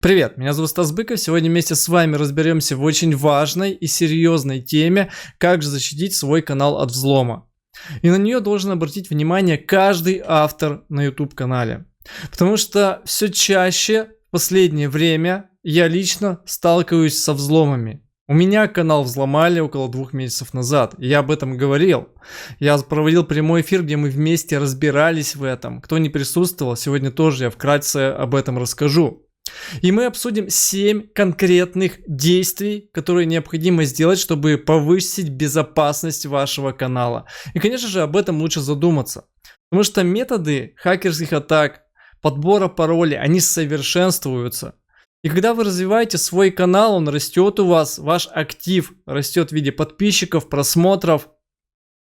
Привет, меня зовут Стас Быков. Сегодня вместе с вами разберемся в очень важной и серьезной теме, как же защитить свой канал от взлома. И на нее должен обратить внимание каждый автор на YouTube-канале. Потому что все чаще в последнее время я лично сталкиваюсь со взломами. У меня канал взломали около 2 месяцев назад, и я об этом говорил. Я проводил прямой эфир, где мы вместе разбирались в этом. Кто не присутствовал, сегодня тоже я вкратце об этом расскажу. И мы обсудим 7 конкретных действий, которые необходимо сделать, чтобы повысить безопасность вашего канала. И, конечно же, об этом лучше задуматься. Потому что методы хакерских атак, подбора паролей, они совершенствуются. И когда вы развиваете свой канал, он растет у вас, ваш актив растет в виде подписчиков, просмотров.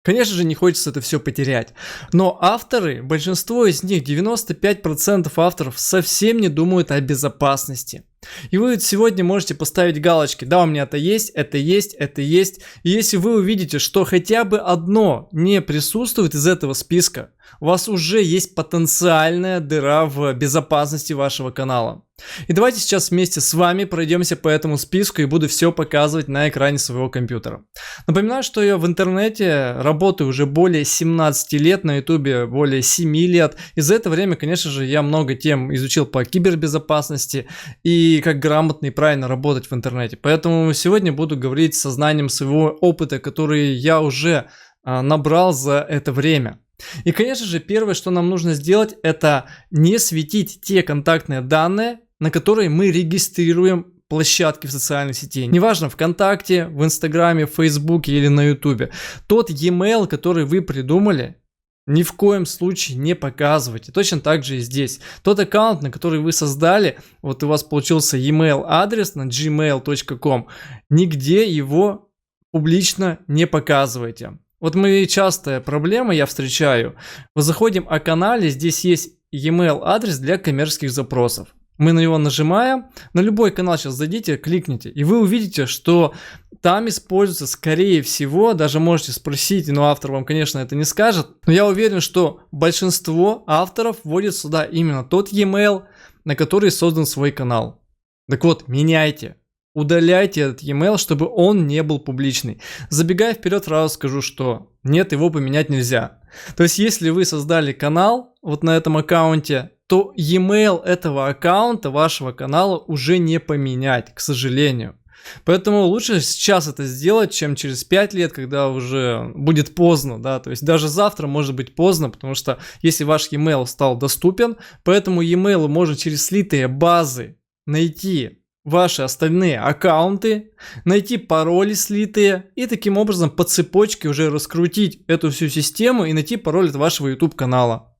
Конечно же, не хочется это все потерять. Но авторы, большинство из них, 95% авторов, совсем не думают о безопасности. И вы сегодня можете поставить галочки: да, у меня это есть, это есть, это есть. И если вы увидите, что хотя бы одно не присутствует из этого списка, у вас уже есть потенциальная дыра в безопасности вашего канала. И давайте сейчас вместе с вами пройдемся по этому списку и буду все показывать на экране своего компьютера. Напоминаю, что я в интернете работаю уже более 17 лет, на ютубе более 7 лет. И за это время, конечно же, я много тем изучил по кибербезопасности и как грамотно и правильно работать в интернете. Поэтому сегодня буду говорить со знанием своего опыта, который я уже набрал за это время. И, конечно же, первое, что нам нужно сделать, это не светить те контактные данные, на которые мы регистрируем площадки в социальной сети. Неважно, ВКонтакте, в Инстаграме, в Фейсбуке или на Ютубе. Тот e-mail, который вы придумали, ни в коем случае не показывайте. Точно так же и здесь. Тот аккаунт, на который вы создали, вот у вас получился e-mail адрес на gmail.com, нигде его публично не показывайте. Вот моя частая проблема, я встречаю. Мы заходим о канале, здесь есть e-mail адрес для коммерческих запросов. Мы на него нажимаем, на любой канал сейчас зайдите, кликните, и вы увидите, что там используется, скорее всего, даже можете спросить, но автор вам, конечно, это не скажет, но я уверен, что большинство авторов вводит сюда именно тот e-mail, на который создан свой канал. Так вот, меняйте. Удаляйте этот e-mail, чтобы он не был публичный. Забегая вперед, сразу скажу, что нет, его поменять нельзя. То есть, если вы создали канал вот на этом аккаунте, то e-mail этого аккаунта, вашего канала, уже не поменять, к сожалению. Поэтому лучше сейчас это сделать, чем через 5 лет, когда уже будет поздно, да, то есть даже завтра может быть поздно, потому что если ваш e-mail стал доступен, по этому e-mail можно через слитые базы найти ваши остальные аккаунты, найти пароли слитые и таким образом по цепочке уже раскрутить эту всю систему и найти пароль от вашего YouTube канала.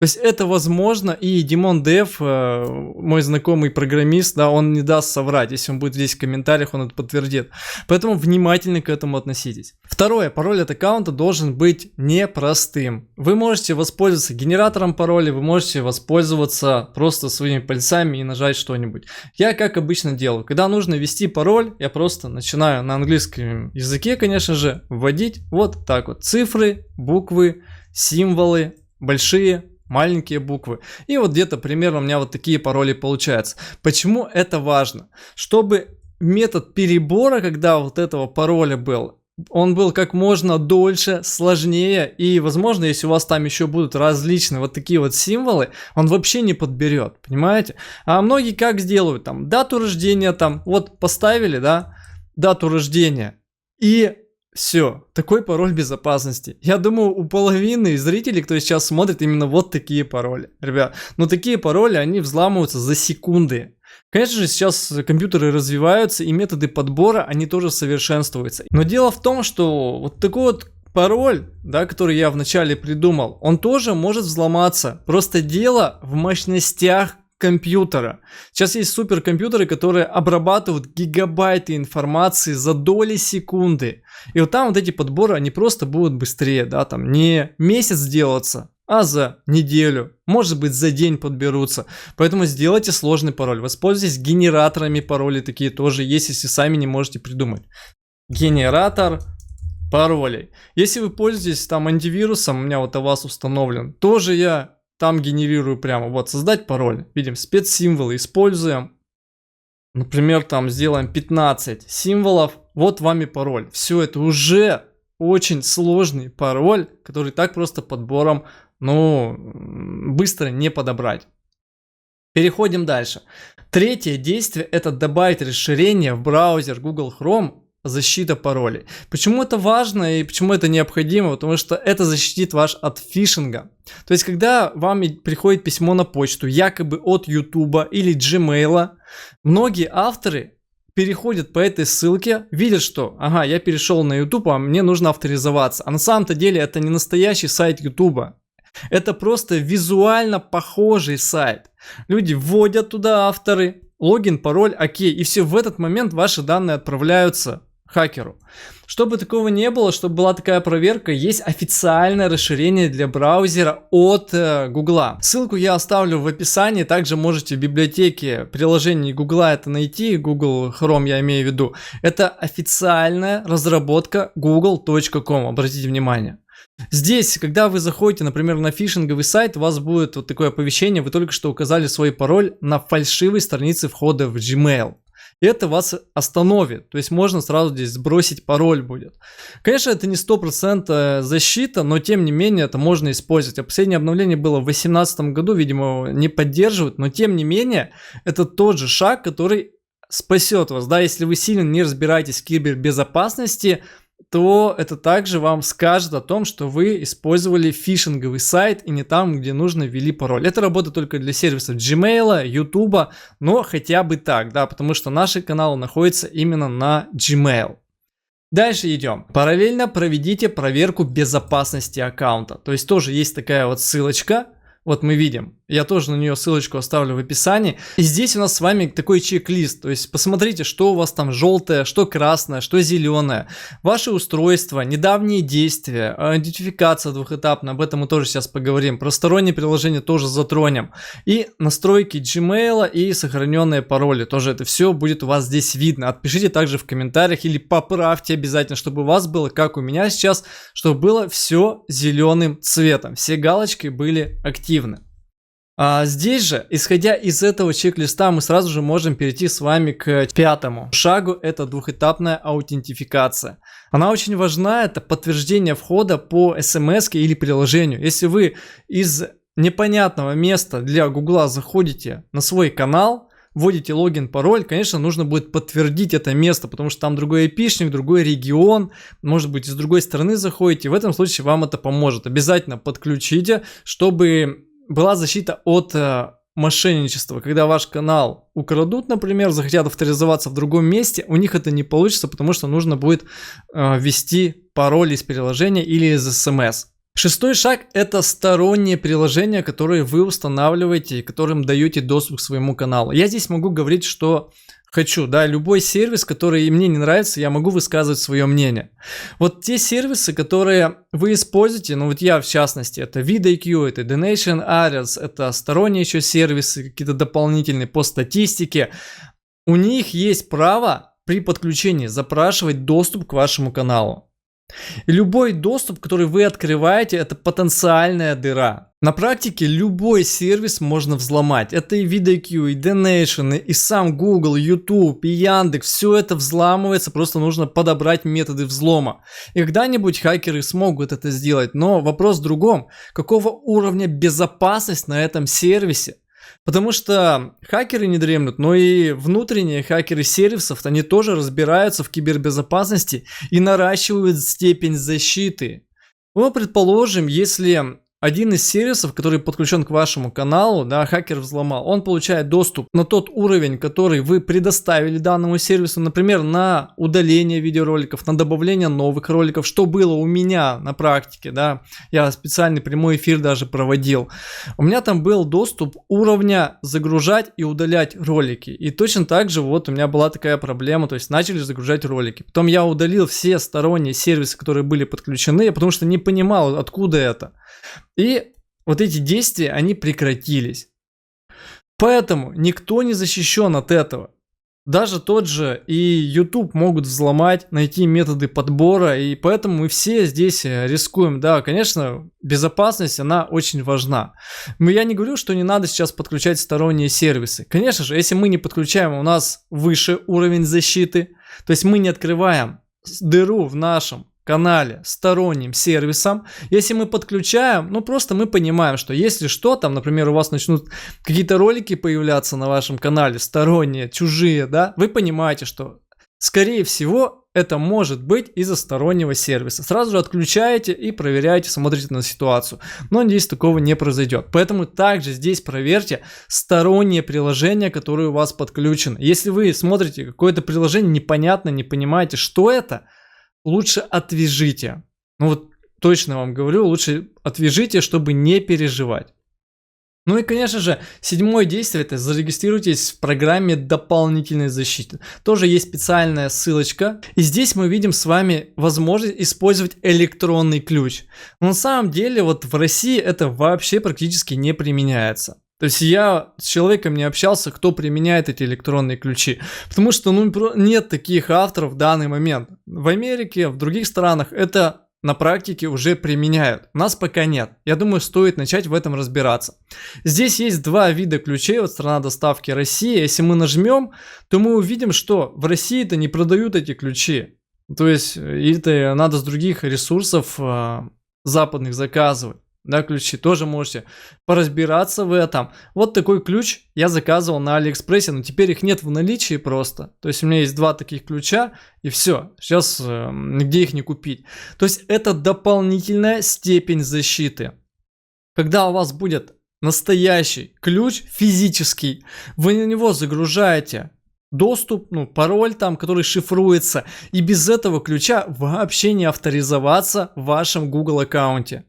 То есть это возможно, и Димон Дев, мой знакомый программист, да, он не даст соврать, если он будет здесь в комментариях, он это подтвердит. Поэтому внимательно к этому относитесь. Второе, пароль от аккаунта должен быть непростым. Вы можете воспользоваться генератором пароля, вы можете воспользоваться просто своими пальцами и нажать что-нибудь. Я как обычно делаю, когда нужно ввести пароль, я просто начинаю на английском языке, конечно же, вводить вот так вот цифры, буквы, символы, большие, маленькие буквы. И вот где-то примерно у меня вот такие пароли получаются. Почему это важно? Чтобы метод перебора, когда вот этого пароля был, он был как можно дольше, сложнее, и, возможно, если у вас там еще будут различные вот такие вот символы, он вообще не подберет, понимаете? А многие как сделают? Там дату рождения, там вот поставили, да, дату рождения, и все, такой пароль безопасности. Я думаю, у половины зрителей, кто сейчас смотрит, именно вот такие пароли. Ребят, но такие пароли, они взламываются за секунды. Конечно же, сейчас компьютеры развиваются, и методы подбора, они тоже совершенствуются. Но дело в том, что вот такой вот пароль, да, который я вначале придумал, он тоже может взломаться. Просто дело в мощностях компьютера. Сейчас есть суперкомпьютеры, которые обрабатывают гигабайты информации за доли секунды. И вот там вот эти подборы, они просто будут быстрее, да, там не месяц делаться, а за неделю, может быть за день подберутся. Поэтому сделайте сложный пароль, воспользуйтесь генераторами паролей, такие тоже есть, если сами не можете придумать. Генератор паролей. Если вы пользуетесь там антивирусом, у меня вот у вас установлен, тоже я там генерирую прямо, вот, создать пароль, видим, спецсимволы используем, например, там сделаем 15 символов, вот вам и пароль. Все, это уже очень сложный пароль, который так просто подбором, ну, быстро не подобрать. Переходим дальше. Третье действие – это добавить расширение в браузер Google Chrome защита паролей. Почему это важно и почему это необходимо? Потому что это защитит вас от фишинга. То есть, когда вам приходит письмо на почту, якобы от YouTube или Gmail, многие авторы переходят по этой ссылке, видят, что, ага, я перешел на YouTube, а мне нужно авторизоваться. А на самом-то деле это не настоящий сайт YouTube. Это просто визуально похожий сайт. Люди вводят туда авторы, логин, пароль, окей, и все, в этот момент ваши данные отправляются хакеру. Чтобы такого не было, чтобы была такая проверка, есть официальное расширение для браузера от Гугла. Ссылку я оставлю в описании, также можете в библиотеке приложений Гугла это найти, Google Chrome я имею в виду. Это официальная разработка google.com, обратите внимание. Здесь, когда вы заходите, например, на фишинговый сайт, у вас будет вот такое оповещение, вы только что указали свой пароль на фальшивой странице входа в Gmail. И это вас остановит, то есть можно сразу здесь сбросить пароль будет. Конечно, это не 100% защита, но тем не менее это можно использовать. А последнее обновление было в 2018 году, видимо, не поддерживают, но тем не менее это тот же шаг, который спасет вас. Да, если вы сильно не разбираетесь в кибербезопасности, то это также вам скажет о том, что вы использовали фишинговый сайт и не там, где нужно, ввели пароль. Это работает только для сервисов Gmail, YouTube, но хотя бы так, да, потому что наши каналы находятся именно на Gmail. Дальше идем. Параллельно проведите проверку безопасности аккаунта. То есть тоже есть такая вот ссылочка. Вот мы видим, я тоже на нее ссылочку оставлю в описании. И здесь у нас с вами такой чек-лист. То есть посмотрите, что у вас там желтое, что красное, что зеленое. Ваше устройство, недавние действия, идентификация двухэтапная, об этом мы тоже сейчас поговорим. Про сторонние приложения тоже затронем. И настройки Gmail и сохраненные пароли. Тоже это все будет у вас здесь видно. Отпишите также в комментариях или поправьте обязательно, чтобы у вас было, как у меня сейчас, чтобы было все зеленым цветом. Все галочки были активны. А здесь же, исходя из этого чек-листа, мы сразу же можем перейти с вами к пятому шагу, это двухэтапная аутентификация. Она очень важна, это подтверждение входа по смс или приложению. Если вы из непонятного места для Гугла заходите на свой канал, вводите логин, пароль, конечно, нужно будет подтвердить это место, потому что там другой айпишник, другой регион, может быть, с другой стороны заходите. В этом случае вам это поможет. Обязательно подключите, чтобы была защита от мошенничества. Когда ваш канал украдут, например, захотят авторизоваться в другом месте, у них это не получится, потому что нужно будет ввести пароль из приложения или из смс. Шестой шаг – это сторонние приложения, которые вы устанавливаете и которым даете доступ к своему каналу. Я здесь могу говорить, что хочу, да, любой сервис, который мне не нравится, я могу высказывать свое мнение. Вот те сервисы, которые вы используете, ну вот я в частности, это VidIQ, это Donation Alerts, это сторонние еще сервисы, какие-то дополнительные по статистике, у них есть право при подключении запрашивать доступ к вашему каналу. И любой доступ, который вы открываете, это потенциальная дыра. На практике любой сервис можно взломать. Это и VidIQ, и Donation, и сам Google, YouTube, и Яндекс. Все это взламывается, просто нужно подобрать методы взлома. И когда-нибудь хакеры смогут это сделать. Но вопрос в другом. Какого уровня безопасность на этом сервисе? Потому что хакеры не дремлют, но и внутренние хакеры сервисов, они тоже разбираются в кибербезопасности и наращивают степень защиты. Ну, предположим, если один из сервисов, который подключен к вашему каналу, да, хакер взломал, он получает доступ на тот уровень, который вы предоставили данному сервису, например, на удаление видеороликов, на добавление новых роликов, что было у меня на практике, да, я специальный прямой эфир даже проводил. У меня там был доступ уровня загружать и удалять ролики, и точно так же вот у меня была такая проблема, то есть начали загружать ролики, потом я удалил все сторонние сервисы, которые были подключены, потому что не понимал, откуда это. И вот эти действия, они прекратились. Поэтому никто не защищен от этого. Даже тот же и YouTube могут взломать, найти методы подбора, и поэтому мы все здесь рискуем. Да, конечно, безопасность, она очень важна. Но я не говорю, что не надо сейчас подключать сторонние сервисы. Конечно же, если мы не подключаем, у нас выше уровень защиты, то есть мы не открываем дыру в нашем канале сторонним сервисом. Если мы подключаем, ну просто мы понимаем, что если что, там, например, у вас начнут какие-то ролики появляться на вашем канале, сторонние, чужие, да, вы понимаете, что скорее всего это может быть из-за стороннего сервиса. Сразу же отключаете и проверяете, смотрите на ситуацию. Но надеюсь, такого не произойдет. Поэтому также здесь проверьте сторонние приложения, которые у вас подключены. Если вы смотрите какое-то приложение непонятно, не понимаете, что это, лучше отвяжите. Ну вот точно вам говорю, лучше отвяжите, чтобы не переживать. Ну и, конечно же, седьмое действие — это зарегистрируйтесь в программе дополнительной защиты. Тоже есть специальная ссылочка. И здесь мы видим с вами возможность использовать электронный ключ. Но на самом деле вот в России это вообще практически не применяется. То есть я с человеком не общался, кто применяет эти электронные ключи. Потому что нет таких авторов в данный момент. В Америке, в других странах это на практике уже применяют. У нас пока нет. Я думаю, стоит начать в этом разбираться. Здесь есть два вида ключей. Вот страна доставки Россия. Если мы нажмем, то мы увидим, что в России-то не продают эти ключи. То есть это надо с других ресурсов западных заказывать. Да, ключи тоже можете поразбираться в этом. Вот такой ключ я заказывал на Алиэкспрессе, но теперь их нет в наличии просто. То есть у меня есть два таких ключа и все. Сейчас нигде их не купить. То есть это дополнительная степень защиты. Когда у вас будет настоящий ключ физический, вы на него загружаете доступ, ну, пароль там, который шифруется, и без этого ключа вообще не авторизоваться в вашем Google аккаунте.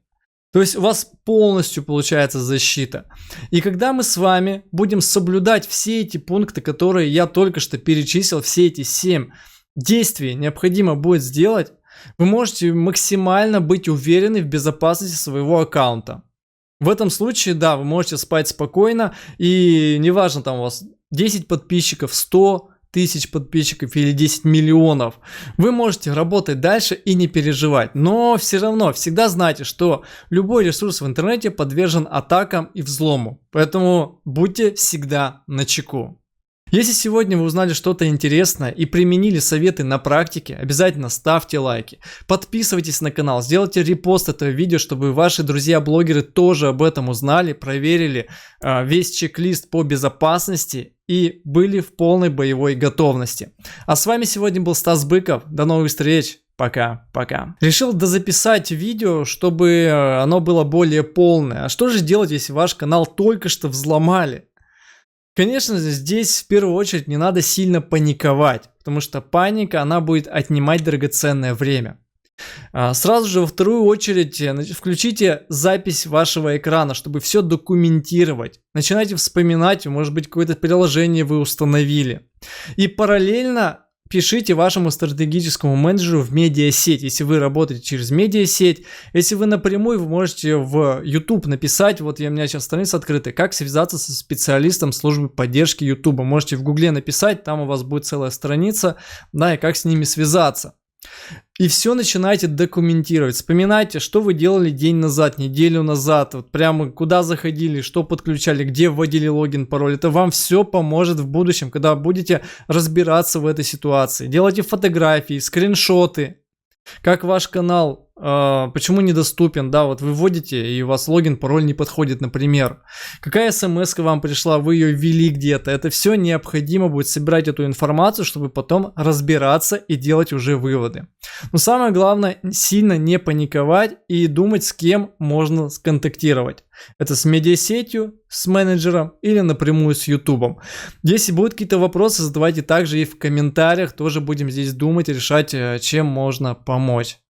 То есть у вас полностью получается защита. И когда мы с вами будем соблюдать все эти пункты, которые я только что перечислил, все эти 7 действий необходимо будет сделать, вы можете максимально быть уверены в безопасности своего аккаунта. В этом случае, да, вы можете спать спокойно, и неважно, там у вас 10 подписчиков, 100 тысяч подписчиков или 10 миллионов, вы можете работать дальше и не переживать. Но все равно всегда знайте, что любой ресурс в интернете подвержен атакам и взлому. Поэтому будьте всегда начеку. Если сегодня вы узнали что-то интересное и применили советы на практике, обязательно ставьте лайки, подписывайтесь на канал, сделайте репост этого видео, чтобы ваши друзья-блогеры тоже об этом узнали, проверили весь чек-лист по безопасности и были в полной боевой готовности. А с вами сегодня был Стас Быков. До новых встреч. Пока-пока. Решил дозаписать видео, чтобы оно было более полное. А что же делать, если ваш канал только что взломали? Конечно, здесь в первую очередь не надо сильно паниковать, потому что паника, она будет отнимать драгоценное время. Сразу же во вторую очередь включите запись вашего экрана, чтобы все документировать. Начинайте вспоминать, может быть, какое-то приложение вы установили. И параллельно пишите вашему стратегическому менеджеру в медиасеть, если вы работаете через медиасеть. Если вы напрямую, вы можете в YouTube написать, вот у меня сейчас страница открыта, как связаться со специалистом службы поддержки YouTube. Можете в Гугле написать, там у вас будет целая страница, да, и как с ними связаться. И все начинайте документировать. Вспоминайте, что вы делали день назад, неделю назад, вот прямо куда заходили, что подключали, где вводили логин, пароль. Это вам все поможет в будущем, когда будете разбираться в этой ситуации. Делайте фотографии, скриншоты, как ваш канал, почему недоступен, да, вот вы вводите, и у вас логин, пароль не подходит, например. Какая смс-ка вам пришла, вы ее ввели где-то. Это все необходимо будет собирать эту информацию, чтобы потом разбираться и делать уже выводы. Но самое главное, сильно не паниковать и думать, с кем можно сконтактировать. Это с медиасетью, с менеджером или напрямую с YouTube. Если будут какие-то вопросы, задавайте также и в комментариях. Тоже будем здесь думать и решать, чем можно помочь.